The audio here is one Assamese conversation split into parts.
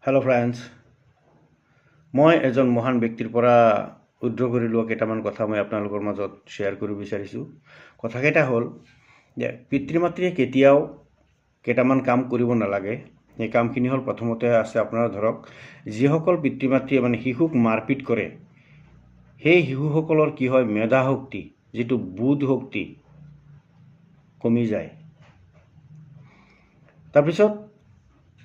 হেল্ল' ফ্ৰেণ্ডছ, মই এজন মহান ব্যক্তিৰ পৰা উদ্ধাৰ কৰি লোৱা কেইটামান কথা মই আপোনালোকৰ মাজত শ্বেয়াৰ কৰিব বিচাৰিছোঁ। কথাকেইটা হ'ল যে পিতৃ মাতৃয়ে কেতিয়াও কেইটামান কাম কৰিব নালাগে। এই কামখিনি হ'ল, প্ৰথমতে আছে আপোনাৰ ধৰক, যিসকল পিতৃ মাতৃয়ে শিশুক মাৰপিট কৰে, সেই শিশুসকলৰ কি হয়, মেধা শক্তি, যিটো বোধ শক্তি কমি যায়। তাৰপিছত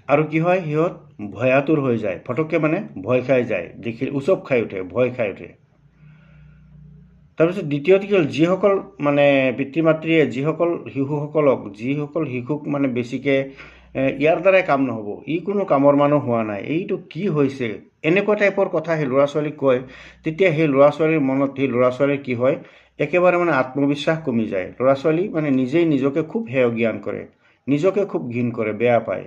আৰু কি হয়, সিহঁত ভয়াতুৰ হৈ যায়, ফটককৈ ভয় খাই যায়, দেখি উচপ খাই উঠে, ভয় খাই উঠে। তাৰপিছত দ্বিতীয়তে কি হ'ল, যিসকল পিতৃ মাতৃয়ে যিসকল শিশুক বেছিকৈ ইয়াৰ দ্বাৰাই কাম নহ'ব, ই কোনো কামৰ মানুহ হোৱা নাই, এইটো কি হৈছে, এনেকুৱা টাইপৰ কথা সেই ল'ৰা ছোৱালীক কয়, তেতিয়া সেই ল'ৰা ছোৱালীৰ মনত, সেই ল'ৰা ছোৱালীৰ কি হয়, একেবাৰে আত্মবিশ্বাস কমি যায়। ল'ৰা ছোৱালী নিজেই নিজকে খুব হেয় জ্ঞান কৰে, নিজকে খুব ঘিণ কৰে, বেয়া পায়।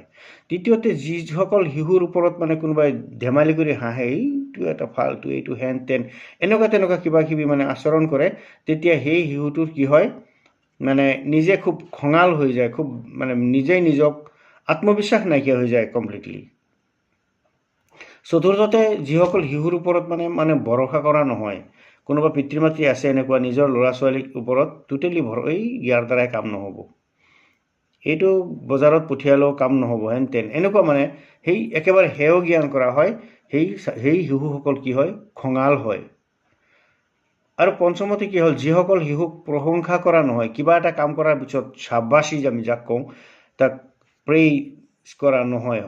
তৃতীয়তে, যিসকল শিশুৰ ওপৰত কোনোবাই ধেমালি কৰি হাঁহে, এইটো এটা ফাল্টু, এইটো হেন তেন, এনেকুৱা তেনেকুৱা কিবা কিবি আচৰণ কৰে, তেতিয়া সেই শিশুটোৰ কি হয়, নিজে খুব খঙাল হৈ যায়, খুব নিজেই নিজক আত্মবিশ্বাস নাইকিয়া হৈ যায় কমপ্লিটলি। চতুৰ্থতে, যিসকল শিশুৰ ওপৰত ভৰসা কৰা নহয়, কোনোবা পিতৃ মাতৃ আছে এনেকুৱা নিজৰ ল'ৰা ছোৱালীৰ ওপৰত টোটেলি ইয়াৰ দ্বাৰাই কাম নহ'ব, এইটো বজাৰত পঠিয়ালেও কাম নহ'ব, হেন তেন, এনেকুৱা সেই একেবাৰে হেয় জ্ঞান কৰা হয়, সেই শিশুসকল কি হয়, খঙাল হয়। আৰু পঞ্চমতে কি হ'ল, যিসকল শিশুক প্ৰশংসা কৰা নহয়, কিবা এটা কাম কৰাৰ পিছত চাবাচি আমি যাক কওঁ, তাক প্ৰেইজ কৰা নহয়,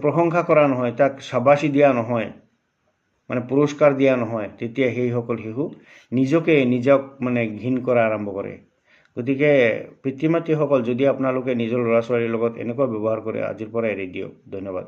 প্ৰশংসা কৰা নহয়, তাক চাবাচি দিয়া নহয়, পুৰস্কাৰ দিয়া নহয়, তেতিয়া সেইসকল শিশু নিজক ঘিণ কৰা আৰম্ভ কৰে। গতিকে পিতৃ মাতৃসকল, যদি আপোনালোকে নিজৰ ল'ৰা ছোৱালীৰ লগত এনেকুৱা ব্যৱহাৰ কৰে, আজিৰ পৰা এৰি দিয়ক। ধন্যবাদ।